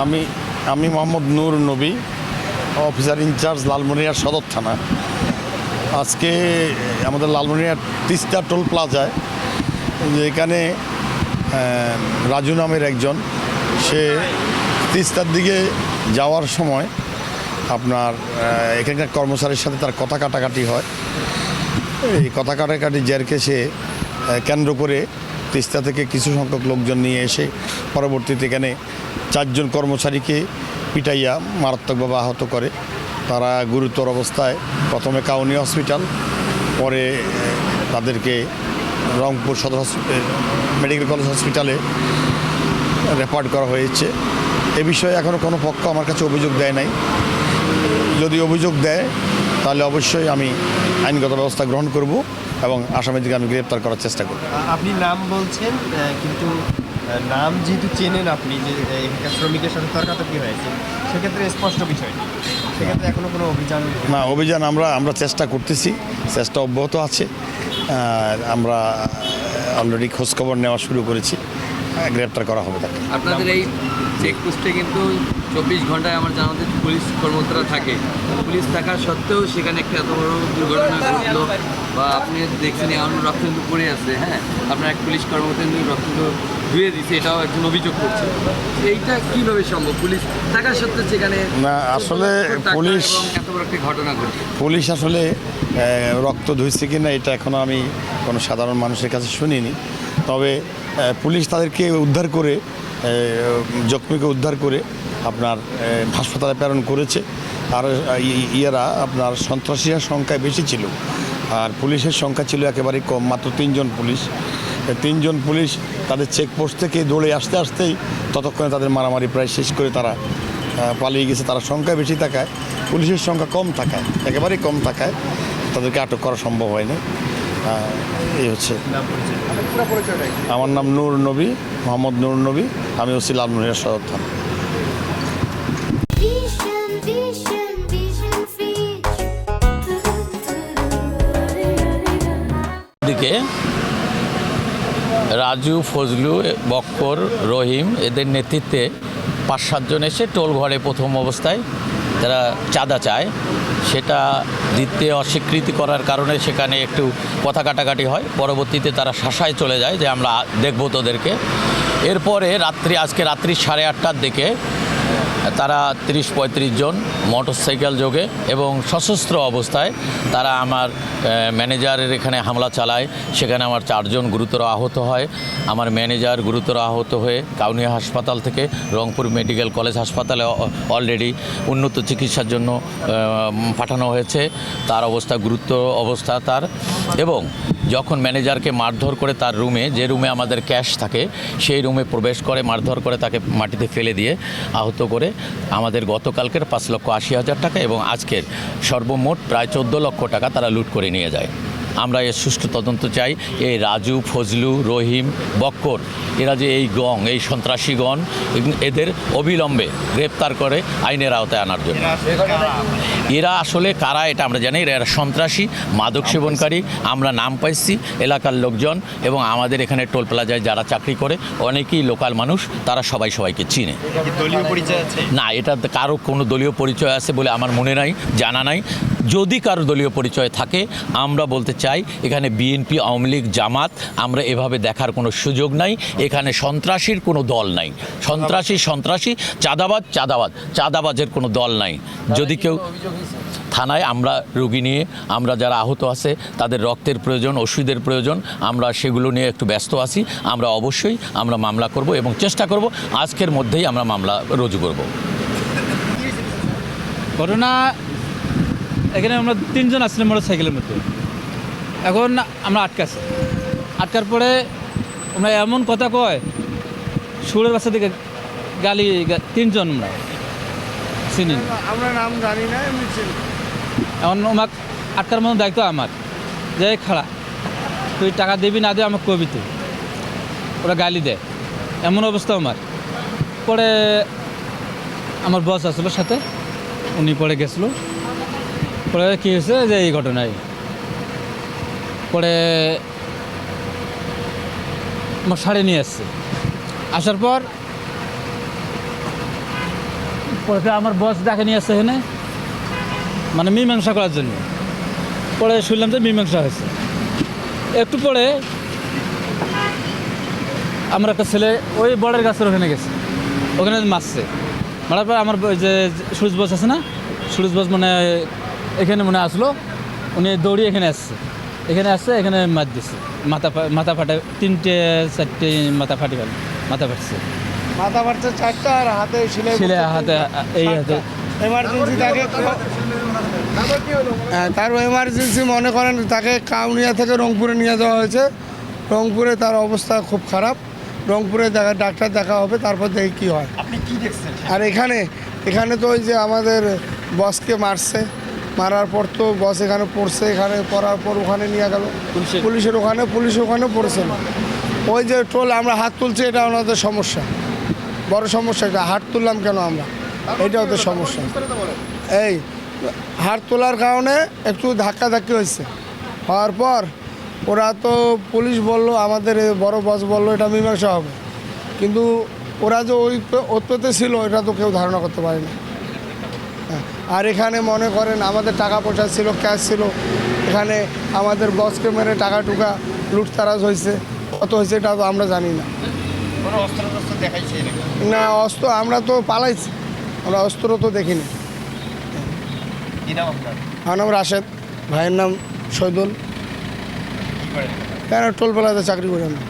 আমি আমি মোহাম্মদ নূর নবী, অফিসার ইনচার্জ লালমনিরহাট সদর থানা। আজকে আমাদের লালমনিরহাট তিস্তা টোল প্লাজায় এখানে রাজু নামের একজন, সে তিস্তার দিকে যাওয়ার সময় আপনার এখানকার কর্মচারীর সাথে তার কথা কাটাকাটি হয়। এই কথা কাটাকাটি জেরকে সে কেন্দ্র করে তিস্তা থেকে কিছু সংখ্যক লোকজন নিয়ে এসে পরবর্তীতে এখানে 4 জন কর্মচারীকে পিটাইয়া মারাত্মকভাবে আহত করে। তারা গুরুতর অবস্থায় প্রথমে কাউনি হসপিটাল, পরে তাদেরকে রংপুর সদর মেডিকেল কলেজ হসপিটালে রেফার করা হয়েছে। এ বিষয়ে এখনও কোনো পক্ষ আমার কাছে অভিযোগ দেয় নাই। যদি অভিযোগ দেয় তাহলে অবশ্যই আমি আইনগত ব্যবস্থা গ্রহণ করব এবং আসামিদেরকে আমি গ্রেপ্তার করার চেষ্টা করব। আপনি নাম বলছেন, কিন্তু নাম যেহেতু চেনেন আপনি, যে শ্রমিকের সাথে তর্কাতর্কি হয়েছে, সেক্ষেত্রে স্পষ্ট বিষয় সেক্ষেত্রে এখনও কোনো অভিযান না, অভিযান আমরা চেষ্টা করতেছি, চেষ্টা অব্যাহত আছে। আমরা অলরেডি খোঁজখবর নেওয়া শুরু করেছি, গ্রেপ্তার করা হবে তাকে। আপনাদের এই চেকপোস্টে কিন্তু 24 ঘন্টায় আমার জানাতে পুলিশ কর্মকর্তারা থাকে। পুলিশ থাকা সত্ত্বেও সেখানে একটা এত বড় দুর্ঘটনা ঘটলো, বা আপনি দেখছেন এমন রক্ত কিন্তু পড়ে আছে। হ্যাঁ, আপনার এক পুলিশ কর্মকর্তা কিন্তু রক্ত ধুয়ে দিচ্ছে, এটাও একজন অভিযোগ করছে। এইটা কীভাবে সম্ভব পুলিশ থাকা সত্ত্বেও সেখানে? না, আসলে পুলিশ এত বড় একটা ঘটনা ঘটছে। পুলিশ আসলে রক্ত ধুইছে কিনা এটা এখনও আমি কোনো সাধারণ মানুষের কাছে শুনিনি। তবে পুলিশ তাদেরকে উদ্ধার করে, জখমিকে উদ্ধার করে আপনার হাসপাতালে প্রেরণ করেছে। আর ইয়েরা আপনার সন্ত্রাসীরা সংখ্যায় বেশি ছিল, আর পুলিশের সংখ্যা ছিল একেবারেই কম, মাত্র 3 জন পুলিশ। 3 জন পুলিশ তাদের চেকপোস্ট থেকে দৌড়ে আসতেই ততক্ষণে তাদের মারামারি প্রায় শেষ করে তারা পালিয়ে গেছে। তারা সংখ্যা বেশি থাকায়, পুলিশের সংখ্যা কম থাকায়, একেবারেই কম থাকায় তাদেরকে আটক করা সম্ভব হয়নি। এই হচ্ছে। আমার নাম নূর নবী, মোহাম্মদ নূর নবী। আমি হচ্ছি লালমনিরহাট সদর থানা। দিকে রাজু, ফজলু, বক্কর, রহিম এদের নেতৃত্বে 5-7 জন এসে টোল ঘরে প্রথম অবস্থায় তারা চাঁদা চায়, সেটা দিতে অস্বীকৃতি করার কারণে সেখানে একটু কথা কাটাকাটি হয়। পরবর্তীতে তারা শাসায় চলে যায় যে আমরা দেখবো তোদেরকে। এরপরে আজকে রাত্রি 8:30টার দিকে তারা 30-35 জন মোটরসাইকেল যোগে এবং সশস্ত্র অবস্থায় তারা আমার ম্যানেজারের এখানে হামলা চালায়। সেখানে আমার 4 জন গুরুতর আহত হয়। আমার ম্যানেজার গুরুতর আহত হয়ে কাউনিয়া হাসপাতাল থেকে রংপুর মেডিকেল কলেজ হাসপাতালে অলরেডি উন্নত চিকিৎসার জন্য পাঠানো হয়েছে। তার অবস্থা গুরুতর অবস্থা তার। এবং যখন ম্যানেজারকে মারধর করে তার রুমে, যে রুমে আমাদের ক্যাশ থাকে, সেই রুমে প্রবেশ করে মারধর করে তাকে মাটিতে ফেলে দিয়ে আহত করে আমাদের গতকালকের 5,80,000 টাকা এবং আজকের সর্বমোট প্রায় 14 লক্ষ টাকা তারা লুট করে নিয়ে যায়। আমরা এর সুষ্ঠু তদন্ত চাই। এই রাজু, ফজলু, রহিম, বক্কর এরা যে এই সন্ত্রাসী গণ, এদের অবিলম্বে গ্রেপ্তার করে আইনের আওতায় আনার জন্য। এরা আসলে কারা এটা আমরা জানি। এরা সন্ত্রাসী, মাদক সেবনকারী। আমরা নাম পাইছি এলাকার লোকজন এবং আমাদের এখানে টোল প্লাজায় যারা চাকরি করে অনেকেই লোকাল মানুষ, তারা সবাইকে চিনে। দলীয় পরিচয় আছে? না, এটা কারো কোনো দলীয় পরিচয় আছে বলে আমার মনে নাই, জানা নাই। যদি কারো দলীয় পরিচয় থাকে আমরা বলতে চাই, এখানে বিএনপি, আওয়ামী লীগ, জামাত আমরা এভাবে দেখার কোনো সুযোগ নাই। এখানে সন্ত্রাসীর কোনো দল নাই। সন্ত্রাসী, চাঁদাবাজের কোনো দল নাই। যদি কেউ থানায়, আমরা রুগী নিয়ে, আমরা যারা আহত আছে তাদের রক্তের প্রয়োজন, ওষুধের প্রয়োজন, আমরা সেগুলো নিয়ে একটু ব্যস্ত আছি। আমরা অবশ্যই মামলা করব এবং চেষ্টা করব আজকের মধ্যেই আমরা মামলা রুজু করব। ঘটনা এখানে আমরা 3 জন আসছিলাম মোটরসাইকেলের মধ্যে। এখন আমরা আটকার পরে আমরা এমন কথা কয়, সুরের বাচ্চা দিকে গালি, 3 জন আমরা চিনি, আমরা নাম জানি না, এমনি চিনি। এখন আমাকে আটকার মতো দায়িত্ব আমার, যে খাড়া তুই টাকা দিবি না দিয়ে আমাকে কবি তুই, ওরা গালি দেয়, এমন অবস্থা আমার। পরে আমার বস আসলো সাথে, উনি পরে গেছিলো। পরে কী হয়েছে যে এই ঘটনায় পরে আমার সাড়ে নিয়ে আসছে। আসার পর পরে আমার বস ডাকে নিয়ে আসছে এখানে, মানে মীমাংসা করার জন্য। পরে শুনলাম যে মীমাংসা হয়েছে। একটু পরে আমার একটা ছেলে ওই বড়ের গাছের ওখানে গেছে, ওখানে মারছে। মারার পর আমার ওই যে সুরজ বস আছে না, সুরজ বস মানে এখানে মনে আসলো, উনি দৌড়িয়ে এখানে আসছে, এখানে মার দিচ্ছে, মাথা ফাটে 3-4টে মাথা ফাটছে। মাথা ফাটছে 4টা আর হাতে ছেলে হাতে, এই হাতে এমার্জেন্সি তাকে তার এমার্জেন্সি মনে করেন তাকে কাউনিয়া থেকে রংপুরে নিয়ে যাওয়া হয়েছে। রংপুরে তার অবস্থা খুব খারাপ, রংপুরে ডাক্তার দেখা হবে, তারপর দেখি কী হয়। আপনি কি দেখছেন? আর এখানে তো ওই যে আমাদের বসকে মারছে, মারার পর তো বস এখানে পড়ছে, এখানে পড়ার পর ওখানে নিয়ে গেল পুলিশ ওখানে পড়েছিল। ওই যে টোল আমরা হাত তুলছি, এটা ওনাদের সমস্যা, বড় সমস্যা। এটা হাত তুললাম কেন আমরা, এটা ওদের সমস্যা। এই হাত তোলার কারণে একটু ধাক্কাধাক্কি হয়েছে, হওয়ার পর ওরা তো পুলিশ বললো, আমাদের বড় বস বললো এটা মীমাংসা হবে, কিন্তু ওরা যে ওই ওতপেতে ছিল এটা তো কেউ ধারণা করতে পারে না। আর এখানে মনে করেন আমাদের টাকা পয়সা ছিল, ক্যাশ ছিল, এখানে আমাদের বসকে মেরে টাকা টুকা লুটতারাজ হয়েছে, কত হয়েছে এটা তো আমরা জানি না। কোনো অস্ত্র দেখাইছে নাকি? না অস্ত্র আমরা তো পালাইছি, আমরা অস্ত্র তো দেখিনি। কি নাম আপনার? আমার নাম রাশেদ, ভাইয়ের নাম শহীদুল। কি করেন? কেন টোল প্লাজায় চাকরি করি আমরা।